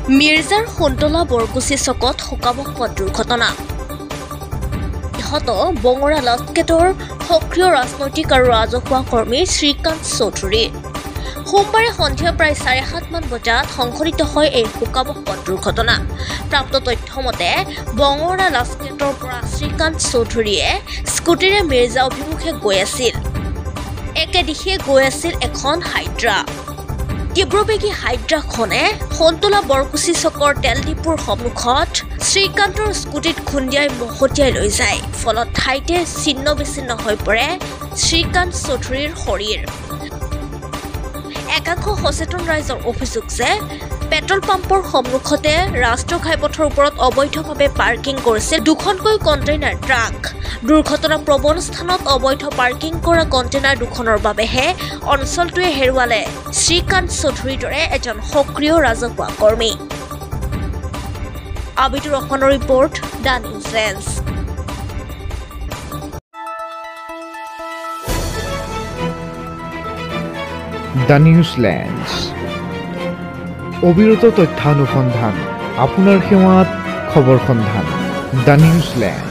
মিৰ্জাৰ সোন্তলা বৰকুচি চকত শুকাব পথ দুৰ্ঘটনা বঙৰা লাষ্টগেটৰ সক্ৰিয় ৰাজনৈতিক আৰু ৰাজহুৱা কৰ্মী শ্ৰীকান্ত চৌধুৰী সোমবাৰে সন্ধিয়া প্ৰায় 7:30 মান বজাত সংঘটিত হয় এই শুকাব পথ দুৰ্ঘটনা প্ৰাপ্ত তথ্য মতে বঙৰা লাষ্টগেটৰ পৰা শ্ৰীকান্ত চৌধুৰীয়ে স্কুটিৰে মিৰ্জা অভিমুখে গৈ আছিল একে দিশে গৈ আছিল এখন হাইড্ৰা তীব্ৰবেগী হাইড্ৰাখনে সোন্তলা বৰকুচি চকৰ তেল ডিপুৰ সন্মুখত শ্ৰীকান্তৰ স্কুটিত খুন্দিয়াই মহতিয়াই লৈ যায় ফলত ঠাইতে ছিন্ন বিচ্ছিন্ন হৈ পৰে শ্ৰীকান্ত চৌধুৰীৰ শৰীৰ একাংশ সচেতন ৰাইজৰ অভিযোগ যে পেট্ৰল পাম্পৰ সন্মুখতে ৰাষ্ট্ৰীয় ঘাইপথৰ ওপৰত অবৈধভাৱে পাৰ্কিং কৰিছিল দুখনকৈ কণ্টেইনাৰ ট্ৰাক দুৰ্ঘটনা প্ৰবণ স্থানত অবৈধ পাৰ্কিং কৰা কণ্টেইনাৰ দুখনৰ বাবেহে অঞ্চলটোৱে হেৰুৱালে শ্ৰীকান্ত চৌধুৰীৰ দৰে এজন সক্ৰিয় ৰাজহুৱা কৰ্মী আবিদুৰ ৰহমানৰ report the news lens the news lens অবিৰত তথ্যানুসন্ধান আপোনাৰ সেৱাত খবৰ সন্ধান দ্য নিউজ লেন্স